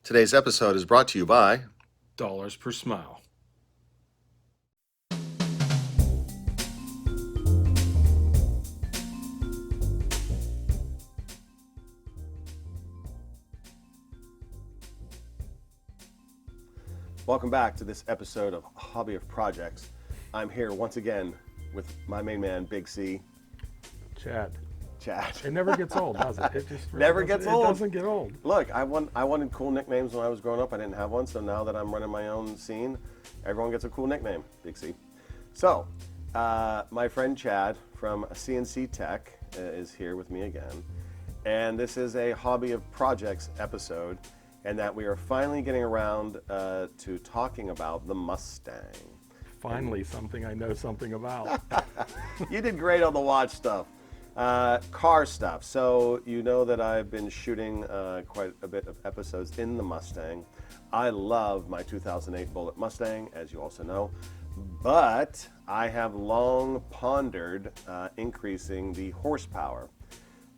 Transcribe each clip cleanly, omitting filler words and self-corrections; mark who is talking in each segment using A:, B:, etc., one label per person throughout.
A: Today's episode is brought to you by
B: Dollars per smile.
A: Welcome back to this episode of Hobby of Projects. I'm here once again with my main man, Big C.
B: Chad.
A: Chad.
B: It never gets old, does it? It just really
A: Never gets old.
B: It doesn't get old.
A: Look, I wanted cool nicknames when I was growing up. I didn't have one, so now that I'm running my own scene, everyone gets a cool nickname, Big C. So, my friend Chad from CNC Tech is here with me again. And this is a Hobby of Projects episode, and that we are finally getting around to talking about the Mustang.
B: Finally, something I know something about.
A: You did great on the watch stuff. Car stuff. So you know that I've been shooting quite a bit of episodes in the Mustang. I love my 2008 Bullitt Mustang, as you also know, but I have long pondered increasing the horsepower.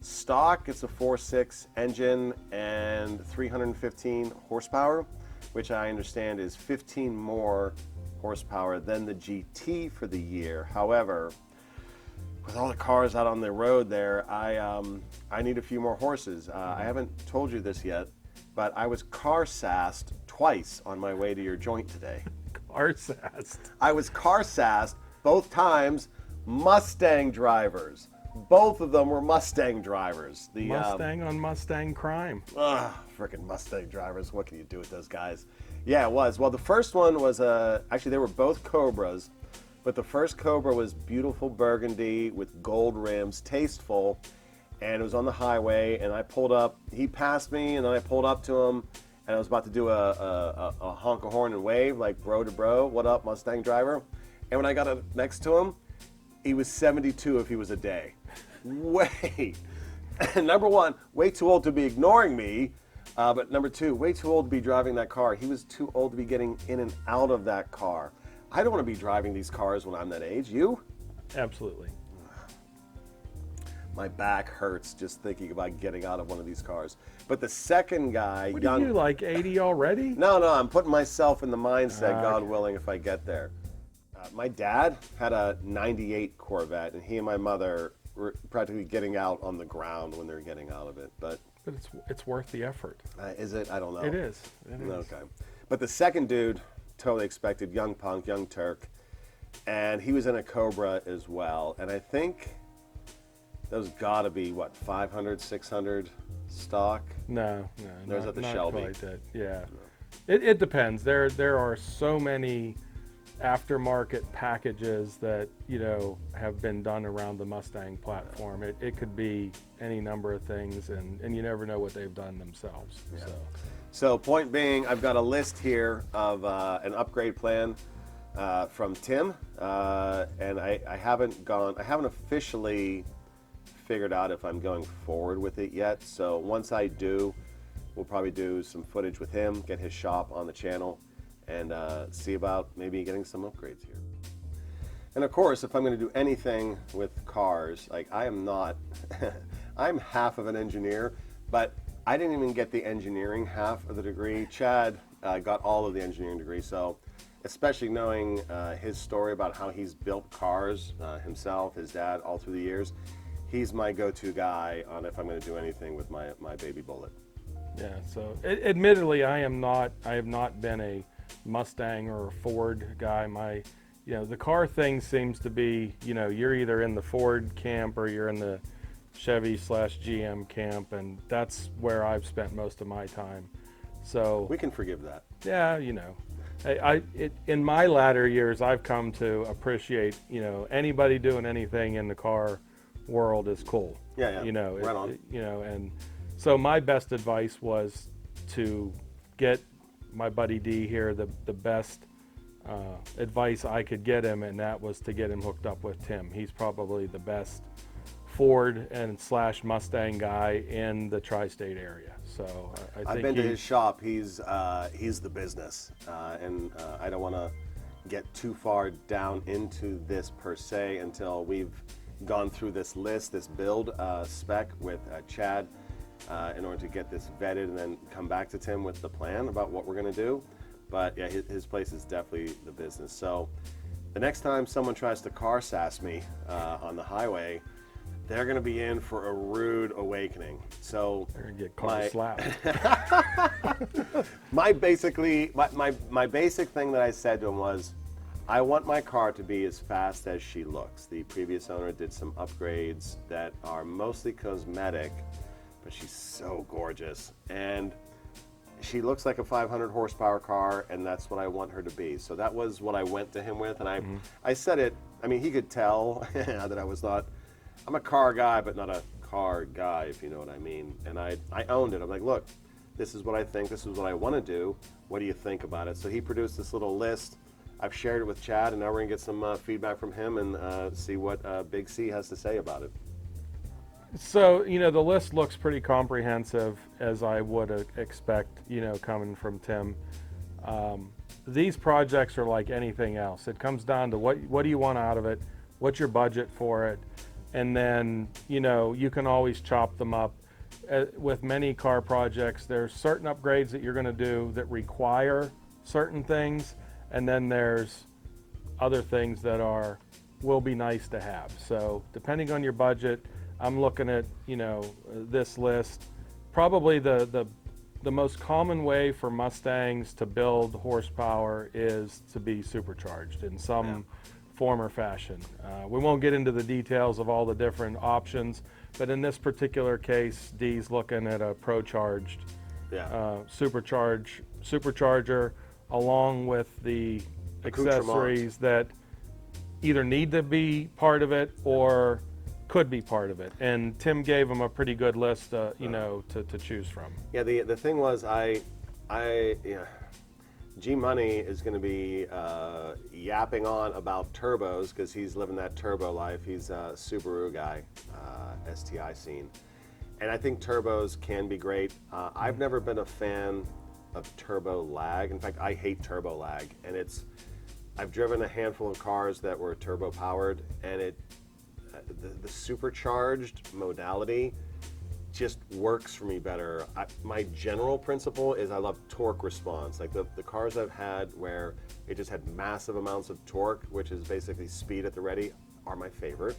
A: Stock, it's a 4.6 engine and 315 horsepower, which I understand is 15 more horsepower than the GT for the year. However, with all the cars out on the road there, I need a few more horses. I haven't told you this yet, but I was car-sassed twice on my way to your joint today.
B: Car-sassed.
A: I was car-sassed both times, Mustang drivers. Both of them were Mustang drivers. The
B: Mustang on Mustang crime.
A: Freaking Mustang drivers. What can you do with those guys? Yeah, it was. Well, the first one was, actually they were both Cobras. But the first Cobra was beautiful burgundy with gold rims, tasteful, and it was on the highway, and I pulled up. He passed me, and then I pulled up to him, and I was about to do a honk a horn and wave, like bro to bro, what up, Mustang driver? And when I got up next to him, he was 72 if he was a day. Wait. Number one, way too old to be ignoring me, but number two, way too old to be driving that car. He was too old to be getting in and out of that car. I don't want to be driving these cars when I'm that age. You?
B: Absolutely.
A: My back hurts just thinking about getting out of one of these cars. But the second guy,
B: What
A: young.
B: are you, like 80 already?
A: No, I'm putting myself in the mindset, God willing, if I get there. My dad had a 98 Corvette, and he and my mother were practically getting out on the ground when they're getting out of it. But
B: it's worth the effort.
A: is it? I don't know.
B: It is.
A: Okay. But the second dude, totally expected, young punk, young Turk, and he was in a Cobra as well. And I think those gotta be, what, 500, 600 stock?
B: No,
A: There's
B: not,
A: at the
B: not
A: Shelby.
B: quite that. Yeah. It depends. There are so many aftermarket packages that, have been done around the Mustang platform. It could be any number of things, and you never know what they've done themselves.
A: Yeah. So point being, I've got a list here of an upgrade plan from Tim, and I haven't officially figured out if I'm going forward with it yet. So once I do, we'll probably do some footage with him, get his shop on the channel, and see about maybe getting some upgrades here. And of course, if I'm going to do anything with cars, like I am not, I'm half of an engineer, but I didn't even get the engineering half of the degree. Chad got all of the engineering degree, so especially knowing his story about how he's built cars himself, his dad, all through the years, he's my go-to guy on if I'm going to do anything with my baby Bullitt.
B: Yeah, so admittedly, I have not been a Mustang or a Ford guy. The car thing seems to be, you're either in the Ford camp or you're in the Chevy/GM camp, and that's where I've spent most of my time. So
A: we can forgive that.
B: Yeah, in my latter years, I've come to appreciate, anybody doing anything in the car world is cool.
A: Yeah. Right on.
B: And so my best advice was to get my buddy D here the best advice I could get him, and that was to get him hooked up with Tim. He's probably the best Ford and / Mustang guy in the tri-state area. So
A: I've been to his shop. He's the business, and I don't want to get too far down into this per se until we've gone through this list, this build spec with Chad. in order to get this vetted and then come back to Tim with the plan about what we're going to do. But yeah, his place is definitely the business. So the next time someone tries to car sass me on the highway, they're going to be in for a rude awakening. So
B: They're gonna get car slapped.
A: my basic thing that I said to him was, I want my car to be as fast as she looks. The previous owner did some upgrades that are mostly cosmetic, but she's so gorgeous. And she looks like a 500 horsepower car, and that's what I want her to be. So that was what I went to him with, and I said it, I mean, he could tell that I was not, I'm a car guy, but not a car guy, if you know what I mean. And I owned it. I'm like, look, this is what I think, this is what I want to do. What do you think about it? So he produced this little list. I've shared it with Chad, and now we're going to get some feedback from him and see what Big C has to say about it.
B: So, you know, the list looks pretty comprehensive, as I would expect, you know, coming from Tim. These projects are like anything else. It comes down to what do you want out of it, what's your budget for it, and then, you know, you can always chop them up. With many car projects, there's certain upgrades that you're going to do that require certain things, and then there's other things that will be nice to have. So depending on your budget, I'm looking at, you know, this list. Probably the most common way for Mustangs to build horsepower is to be supercharged in some form or fashion. We won't get into the details of all the different options, but in this particular case, Dee's looking at a pro-charged supercharger along with the accessories that either need to be part of it or could be part of it. And Tim gave him a pretty good list, you know, to choose from.
A: Yeah, the thing was, G Money is going to be yapping on about turbos because he's living that turbo life. He's a Subaru guy, STI scene. And I think turbos can be great. I've never been a fan of turbo lag. In fact, I hate turbo lag. And I've driven a handful of cars that were turbo powered, and the supercharged modality just works for me better. My general principle is I love torque response. Like the cars I've had where it just had massive amounts of torque, which is basically speed at the ready, are my favorite.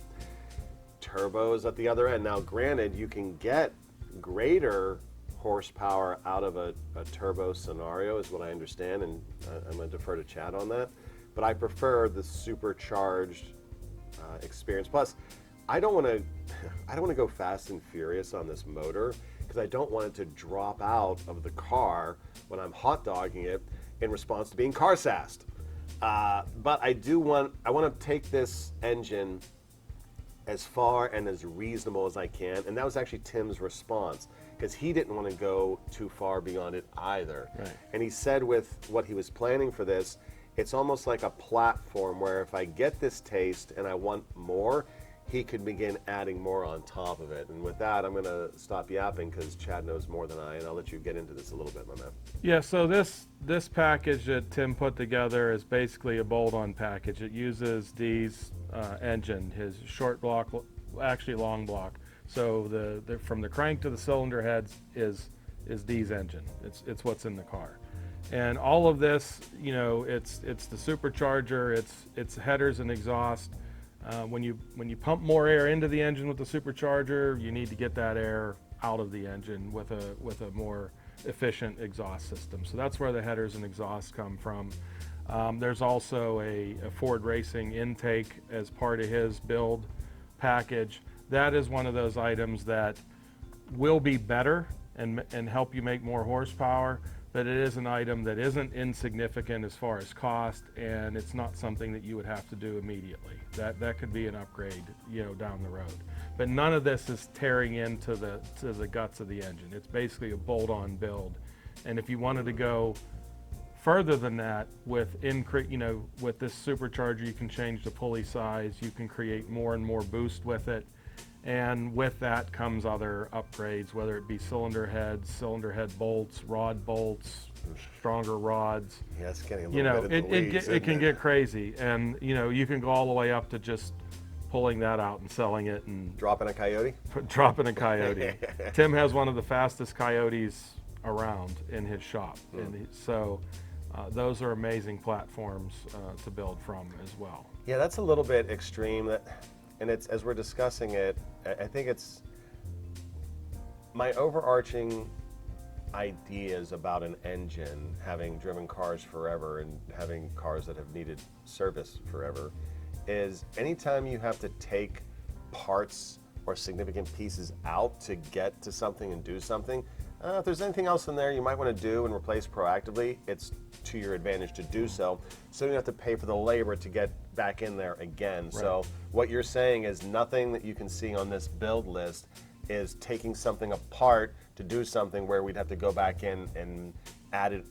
A: Turbos at the other end. Now granted, you can get greater horsepower out of a turbo scenario is what I understand, and I'm going to defer to Chad on that. But I prefer the supercharged experience. Plus, I don't want to go fast and furious on this motor because I don't want it to drop out of the car when I'm hot dogging it in response to being car sassed. But I want to take this engine as far and as reasonable as I can, and that was actually Tim's response because he didn't want to go too far beyond it either.
B: Right.
A: And he said with what he was planning for this, it's almost like a platform where if I get this taste and I want more, he could begin adding more on top of it. And with that, I'm going to stop yapping because Chad knows more than I, and I'll let you get into this a little bit, my man.
B: Yeah, so this package that Tim put together is basically a bolt-on package. It uses Dee's engine, his short block, actually long block. So from the crank to the cylinder heads is Dee's engine. It's what's in the car. And all of this, you know, it's the supercharger, it's headers and exhaust. When you pump more air into the engine with the supercharger, you need to get that air out of the engine with a more efficient exhaust system. So that's where the headers and exhaust come from. There's also a Ford Racing intake as part of his build package. That is one of those items that will be better and help you make more horsepower. But it is an item that isn't insignificant as far as cost, and it's not something that you would have to do immediately. That could be an upgrade, you know, down the road. But none of this is tearing into the guts of the engine. It's basically a bolt-on build. And if you wanted to go further than that with with this supercharger, you can change the pulley size. You can create more and more boost with it. And with that comes other upgrades, whether it be cylinder head bolts, rod bolts, stronger rods.
A: Yeah, it's getting a little bit in the weeds,
B: it can get crazy. And, you know, you can go all the way up to just pulling that out and selling it and
A: Dropping a Coyote?
B: dropping a Coyote. Tim has one of the fastest Coyotes around in his shop, and so those are amazing platforms to build from as well.
A: Yeah, that's a little bit extreme. And it's, as we're discussing it, I think it's my overarching ideas about an engine, having driven cars forever and having cars that have needed service forever, is anytime you have to take parts or significant pieces out to get to something and do something, if there's anything else in there you might want to do and replace proactively, it's to your advantage to do so. So you don't have to pay for the labor to get back in there again.
B: Right.
A: So what you're saying is nothing that you can see on this build list is taking something apart to do something where we'd have to go back in and add it,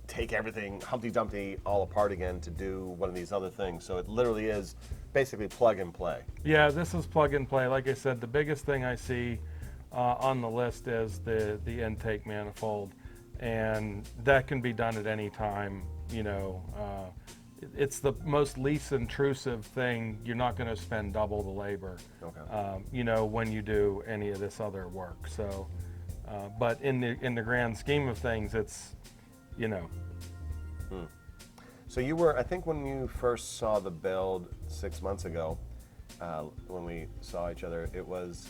A: take everything Humpty Dumpty all apart again to do one of these other things. So it literally is basically plug and play.
B: Yeah, this is plug and play. Like I said, the biggest thing I see on the list is the intake manifold, and that can be done at any time. It's the most least intrusive thing. You're not going to spend double the labor, when you do any of this other work. So, but in the grand scheme of things, it's,
A: So you were, I think when you first saw the build 6 months ago, when we saw each other, it was,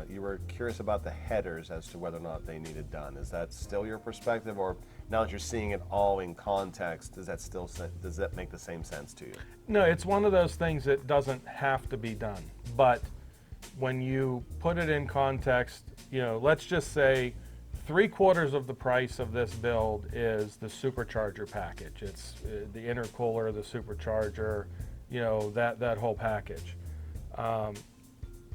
A: you were curious about the headers as to whether or not they needed done. Is that still your perspective, or now that you're seeing it all in context, does that make the same sense to you?
B: No, it's one of those things that doesn't have to be done. But when you put it in context, let's just say 3/4 of the price of this build is the supercharger package. It's the intercooler, the supercharger, that whole package.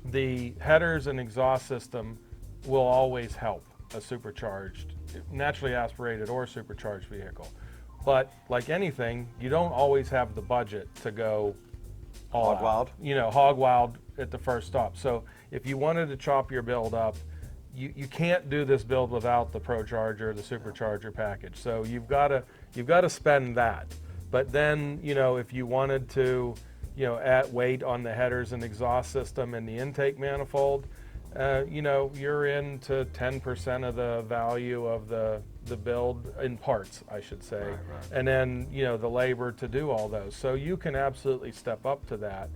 B: The headers and exhaust system will always help a supercharged, naturally aspirated or supercharged vehicle. But like anything, you don't always have the budget to go all
A: Hog wild?
B: Hog wild at the first stop. So if you wanted to chop your build up, you can't do this build without the ProCharger, the supercharger package. So you've got to spend that. But then, if you wanted to, add weight on the headers and exhaust system and the intake manifold, you're into 10% of the value of the build in parts, I should say.
A: Right.
B: And then, the labor to do all those. So you can absolutely step up to that.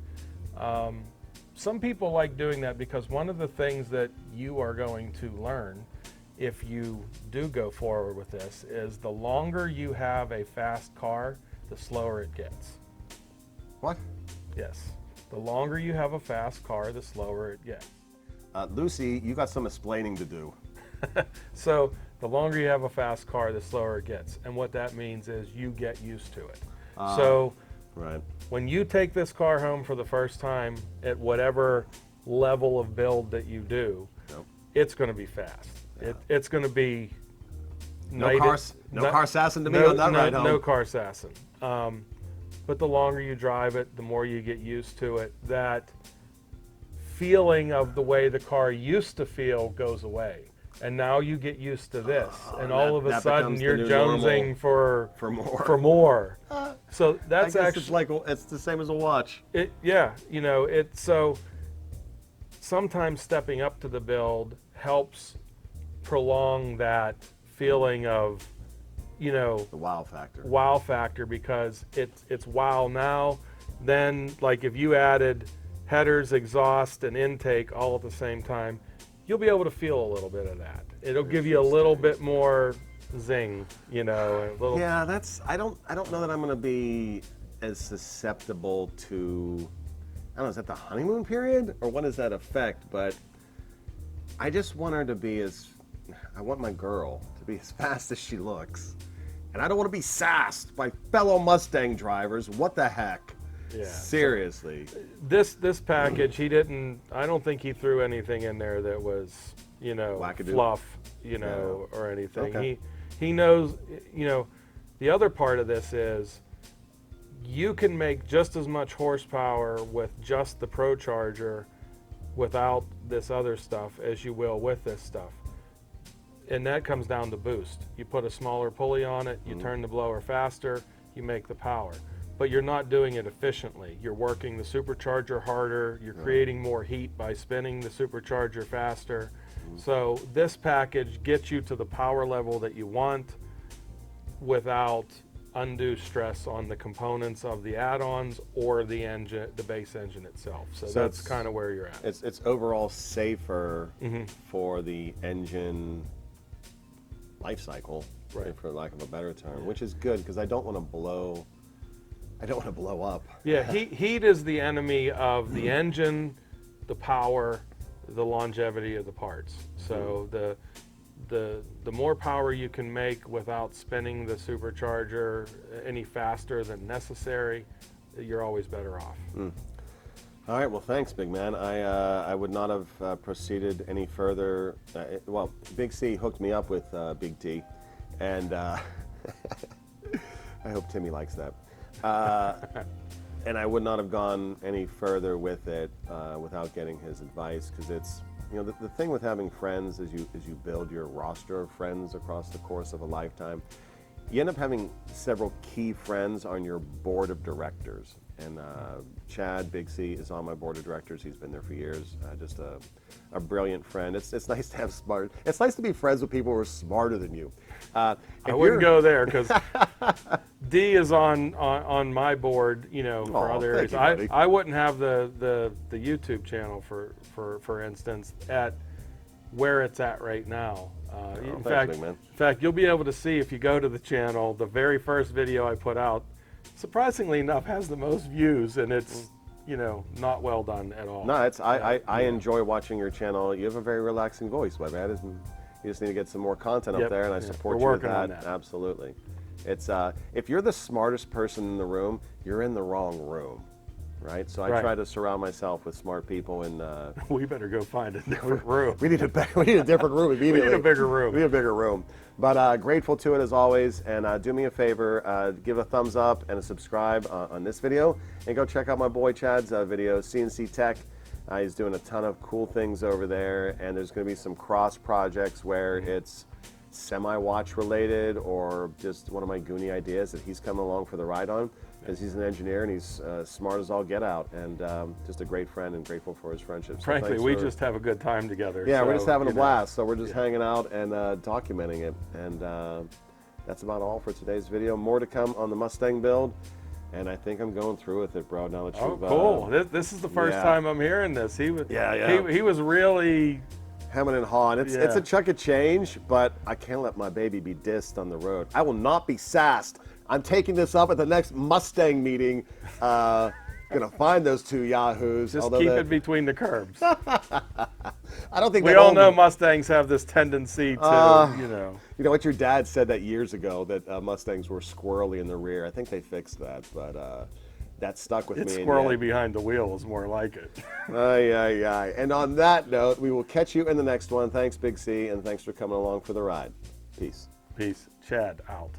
B: Some people like doing that because one of the things that you are going to learn if you do go forward with this is the longer you have a fast car, the slower it gets.
A: What?
B: Yes. The longer you have a fast car, the slower it gets.
A: Lucy, you got some explaining to do.
B: So the longer you have a fast car, the slower it gets. And what that means is you get used to it.
A: Right.
B: When you take this car home for the first time at whatever level of build that you do, it's going to be fast.
A: Yeah.
B: It's going to be
A: No car-sassing to me on that ride home.
B: No car-sassing. But the longer you drive it, the more you get used to it. That feeling of the way the car used to feel goes away. And now you get used to this, and all of a sudden you're jonesing for more. So that's actually
A: it's the same as a watch.
B: So sometimes stepping up to the build helps prolong that feeling of,
A: The wow factor.
B: Wow factor, because it's wow now. Then, like if you added headers, exhaust, and intake all at the same time, you'll be able to feel a little bit of that. It'll give you a little bit more zing, a little.
A: Yeah, I don't know that I'm going to be as susceptible to, I don't know, is that the honeymoon period or what does that affect? But I just want her to be I want my girl to be as fast as she looks. And I don't want to be sassed by fellow Mustang drivers. What the heck?
B: Yeah.
A: Seriously.
B: This package, I don't think he threw anything in there that was,
A: Wackadoo.
B: fluff, or anything.
A: Okay.
B: He knows, the other part of this is you can make just as much horsepower with just the ProCharger without this other stuff as you will with this stuff. And that comes down to boost. You put a smaller pulley on it, you turn the blower faster, you make the power. but you're not doing it efficiently. You're working the supercharger harder, you're creating more heat by spinning the supercharger faster. So this package gets you to the power level that you want without undue stress on the components of the add-ons or the engine, the base engine itself. So that's kind of where you're at.
A: It's overall safer for the engine life cycle,
B: Right.
A: for lack of a better term, which is good because I don't want to blow up.
B: Yeah, heat is the enemy of the engine, the power, the longevity of the parts. So the more power you can make without spinning the supercharger any faster than necessary, you're always better off.
A: All right, well, thanks, big man. I would not have proceeded any further. Well, Big C hooked me up with Big T, and I hope Timmy likes that. And I would not have gone any further with it without getting his advice, because it's, you know, the thing with having friends is you build your roster of friends across the course of a lifetime. You end up having several key friends on your board of directors. And Chad, Big C, is on my board of directors. He's been there for years. Just a brilliant friend. It's nice to have smart. It's nice to be friends with people who are smarter than you.
B: I wouldn't go there because D is on my board, you know, for other areas. I wouldn't have the YouTube channel for instance at where it's at right now. In fact, you'll be able to see if you go to the channel. The very first video I put out, surprisingly enough, has the most views, and it's, you know, not well done at all.
A: No, I enjoy watching your channel. You have a very relaxing voice, my man. You just need to get some more content up there, and I support you with that. Absolutely. It's if you're the smartest person in the room, you're in the wrong room, right? So I try to surround myself with smart people, and
B: we better go find a different room.
A: we need a different room immediately.
B: We need a bigger room.
A: We need a bigger room. But grateful to it as always, and do me a favor, give a thumbs up and a subscribe on this video, and go check out my boy Chad's video, CNC Tech. He's doing a ton of cool things over there, and there's going to be some cross projects where it's semi-watch related or just one of my Goonie ideas that he's coming along for the ride on, because he's an engineer and he's smart as all get out, and just a great friend, and grateful for his friendship. So
B: frankly, we just have a good time together.
A: Yeah, so, we're just having a blast. So we're just hanging out and documenting it, and that's about all for today's video. More to come on the Mustang build. And I think I'm going through with it, bro. Now that you've
B: cool. This is the first time I'm hearing this. He was he was really
A: hemming and hawing. It's a chunk of change, but I can't let my baby be dissed on the road. I will not be sassed. I'm taking this up at the next Mustang meeting. Gonna find those two yahoos.
B: Just keep it between the curbs.
A: I don't think
B: we all know Mustangs have this tendency to, you know.
A: You know what, your dad said that years ago, that Mustangs were squirrely in the rear. I think they fixed that, but that stuck with me.
B: It's squirrely behind the wheel is more like it.
A: And on that note, we will catch you in the next one. Thanks, Big C, and thanks for coming along for the ride. Peace.
B: Peace. Chad out.